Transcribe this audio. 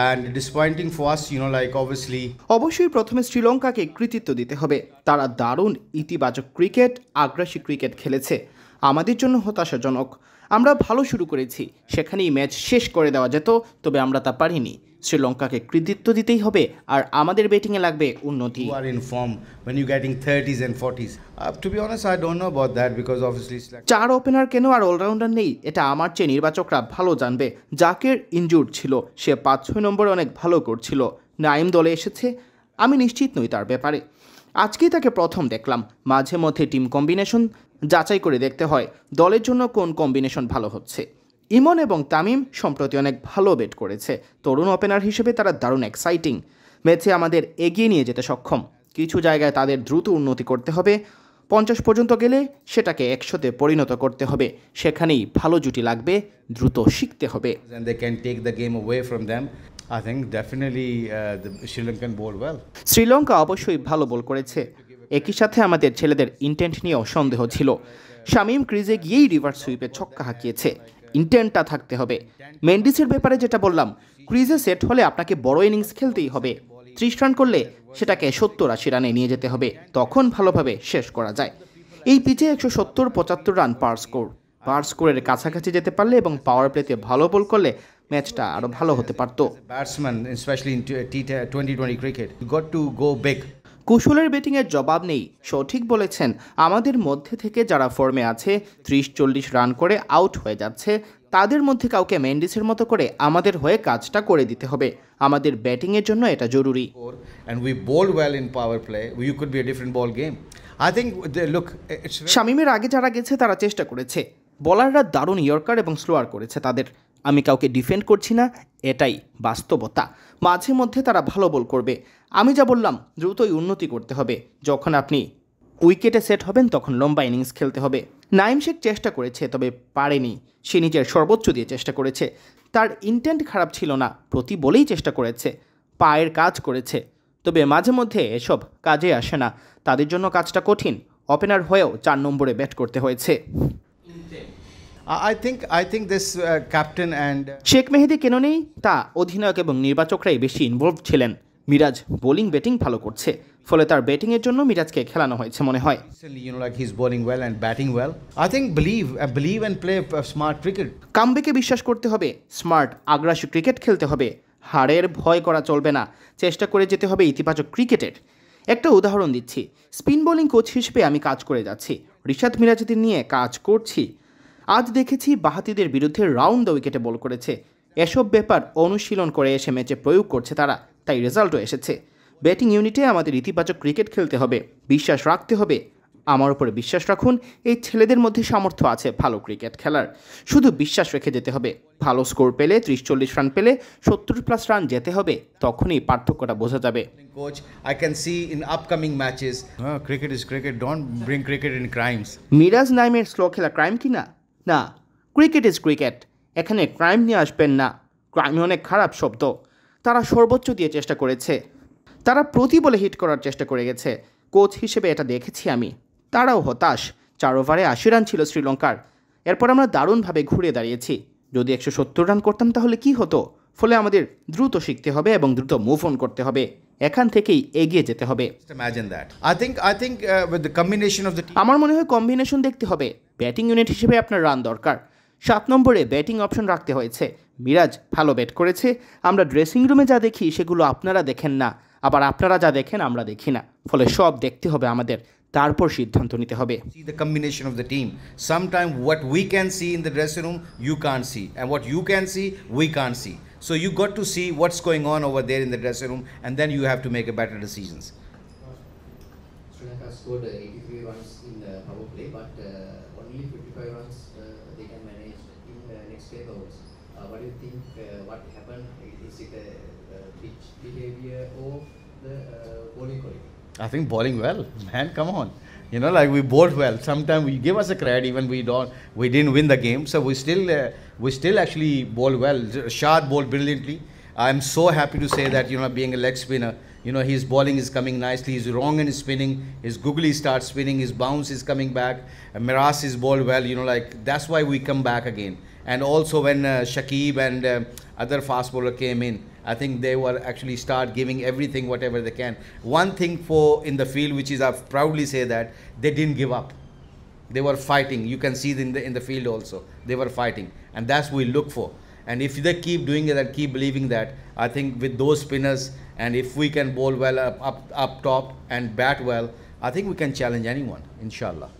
and disappointing for us, like obviously. অবশ্যই প্রথমে শ্রীলঙ্কাকে কৃতিত্ব দিতে হবে। তারা দারুণ ইতিবাচক ক্রিকেট, আগ্রাসী ক্রিকেট খেলেছে, আমাদের জন্য হতাশাজনক। আমরা ভালো শুরু করেছি, সেখানেই ম্যাচ শেষ করে দেওয়া যেত, তবে আমরা তা পারিনি। শ্রীলঙ্কাকে কৃতিত্ব দিতেই হবে, আর আমাদের ব্যাটিংয়ে লাগবে উন্নতি। You are in form when you're getting 30s and 40s. To be honest, I don't know about that because obviously it's like... 4 opener কেন আর অলরাউন্ডার নেই, এটা আমার চেয়ে নির্বাচকরা ভালো জানবে। জাকের ইনজুর্ড ছিল, সে 5-6 নম্বরে অনেক ভালো করছিল। নাইম দলে এসেছে, আমি নিশ্চিত নই তার ব্যাপারে। আজকেই তাকে প্রথম দেখলাম। মাঝে মধ্যে টিম কম্বিনেশন যাচাই করে দেখতে হয় দলের জন্য কোন কম্বিনেশন ভালো হচ্ছে। ইমন এবং তামিম সম্প্রতি অনেক ভালো ব্যাট করেছে। তরুণ ওপেনার হিসেবে তারা দারুণ এক্সাইটিং। ম্যাচে আমাদের এগিয়ে নিয়ে যেতে সক্ষম। কিছু জায়গায় তাদের দ্রুত উন্নতি করতে হবে। 50 পর্যন্ত গেলে সেটাকে 100-তে পরিণত করতে হবে। সেখানেই ভালো জুটি লাগবে, দ্রুত শিখতে হবে। And they can take the game away from them. I think definitely the Sri Lankan bowled well. Sri Lanka অবশ্যই ভালো বল করেছে। একই সাথে আমাদের ছেলেদের ইন্টেন্ট নিয়েও সন্দেহ ছিল। শামীম ক্রিজে গিয়েই রিভার্স সুইপে ছক্কা হাঁকিয়েছে। ইন্টেন্টটা থাকতে হবে। মেন্ডিসের ব্যাপারে যেটা বললাম, ক্রিজে সেট হলে আপনাকে বড় ইনিংস খেলতেই হবে। 30 রান করলে সেটাকে 70-80 রানে নিয়ে যেতে হবে, তখন ভালোভাবে শেষ করা যায়। এই পিচে 170-75 রান পার স্কোরের কাছাকাছি যেতে পারলে এবং পাওয়ার প্লেতে ভালো বল করলে ম্যাচটা আরও ভালো হতে পারত। Batsman, especially in T20 cricket, you got to go big. কুশলের ব্যাটিংয়ের জবাব নেই, সঠিক বলেছেন। আমাদের মধ্যে থেকে যারা ফর্মে আছে 30-40 রান করে আউট হয়ে যাচ্ছে, তাদের মধ্যে কাউকে মেন্ডিসের মতো করে আমাদের হয়ে কাজটা করে দিতে হবে। আমাদের ব্যাটিংয়ের জন্য এটা জরুরি। And we bowled well in power play. You could be a different ball game. I think look, it's শামীমের আগে যারা গেছে তারা চেষ্টা করেছে। বোলাররা দারুণ ইয়র্কার এবং স্লোয়ার করেছে তাদের। আমি কাউকে ডিফেন্ড করছি না, এটাই বাস্তবতা। মাঝে মধ্যে তারা ভালো বল করবে। আমি যা বললাম, দ্রুতই উন্নতি করতে হবে। যখন আপনি উইকেটে সেট হবেন তখন লম্বা ইনিংস খেলতে হবে। নাইম শেখ চেষ্টা করেছে, তবে পারেনি। সে নিজের সর্বোচ্চ দিয়ে চেষ্টা করেছে। তার ইন্টেন্ট খারাপ ছিল না, প্রতি বলেই চেষ্টা করেছে, পায়ের কাজ করেছে। তবে মাঝে মধ্যে এসব কাজে আসে না, তাদের জন্য কাজটা কঠিন। ওপেনার হয়েও 4 নম্বরে ব্যাট করতে হয়েছে। I think this captain and Sheikh মেহেদী কেন নেই, তা অধিনায়ক এবং নির্বাচকরাই বেশি ইনভলভ ছিলেন। মিরাজ বোলিং ব্যাটিং ভালো করছে, ফলে তার ব্যাটিংয়ের জন্য মিরাজকে খেলানো হয়েছে মনে হয়। like he's bowling well and batting well. I think believe and play smart cricket. কামব্যাকে বিশ্বাস করতে হবে, স্মার্ট আগ্রাসী ক্রিকেট খেলতে হবে। হারের ভয় করা চলবে না, চেষ্টা করে যেতে হবে ইতিবাচক ক্রিকেটের। একটা উদাহরণ দিচ্ছি, স্পিন বোলিং কোচ হিসেবে আমি কাজ করে যাচ্ছি, রিশাদ মিরাজদের নিয়ে কাজ করছি। আজ দেখেছি বাহাতিদের বিরুদ্ধে রাউন্ড দ্য উইকেটে বল করেছে। এসব ব্যাপার অনুশীলন করে এসে ম্যাচে প্রয়োগ করছে তারা, তাই রেজাল্টও এসেছে। ব্যাটিং ইউনিটে আমাদের ইতিবাচক ক্রিকেট খেলতে হবে, বিশ্বাস রাখতে হবে। আমার উপরে বিশ্বাস রাখুন, এই ছেলেদের মধ্যে সামর্থ্য আছে ভালো ক্রিকেট খেলার। শুধু বিশ্বাস রেখে যেতে হবে। ভালো স্কোর পেলে, 30-40 রান পেলে 70+ রান যেতে হবে, তখনই পার্থক্যটা বোঝা যাবে। Coach, I can see in upcoming matches, cricket is cricket, don't bring cricket in crimes. Miraz নাইমের স্লো খেলা ক্রাইম কি না? না, ক্রিকেট ইজ ক্রিকেট। এখানে ক্রাইম নিয়ে আসবেন না, ক্রাইম অনেক খারাপ শব্দ। তারা সর্বোচ্চ দিয়ে চেষ্টা করেছে, তারা প্রতি বলে হিট করার চেষ্টা করে গেছে। কোচ হিসেবে এটা দেখেছি আমি। তারাও হতাশ। 4 ওভারে 80 রান ছিল শ্রীলঙ্কার। এরপর আমরা দারুণভাবে ঘুরে দাঁড়িয়েছি। যদি 170 রান করতাম তাহলে কি হতো? ফলে আমাদের দ্রুত শিখতে হবে এবং দ্রুত মুভ অন করতে হবে। এখান থেকেই এগিয়ে যেতে হবে। Imagine that. I think with the combination of the team. আমার মনে হয় কম্বিনেশন দেখতে হবে। ব্যাটিং ইউনিট হিসেবে আপনার রান দরকার। 7 নম্বরে ব্যাটিং অপশন রাখতে হয়েছে। মিরাজ ভালো ব্যাট করেছে। আমরা ড্রেসিং রুমে যা দেখি সেগুলো আপনারা দেখেন না, আবার আপনারা যা দেখেন আমরা দেখি না। ফলে সব দেখতে হবে আমাদের, তারপর সিদ্ধান্ত নিতে হবে। See the combination of the team. Sometimes what we can see in the dressing room, you can't see, and what you can see, we can't see. So you got to see what's going on over there in the dressing room, and then you have to make a better decisions. Sri Lanka scored 83 runs in the power play, but only 55 runs they can manage in the next 10 overs. What do you think? What happened? Is it a pitch behavior or the bowling quality? I think bowling well, man. Come on, like we bowled well. Sometimes we give us a credit even we didn't win the game. So we still actually bowled well. Shad bowled brilliantly. I'm so happy to say that being a leg spinner, his bowling is coming nicely. He's wrong in his spinning. His googly starts spinning. His bounce is coming back. Miras is bowled well. Like that's why we come back again. And also when Shakib and other fast bowler came in, I think they were actually start giving everything, whatever they can. One thing for in the field, which is I proudly say that they didn't give up. They were fighting. You can see it in the field also. They were fighting, and that's what we look for. And if they keep doing it and keep believing that, I think with those spinners, and if we can bowl well up top and bat well, I think we can challenge anyone, inshallah.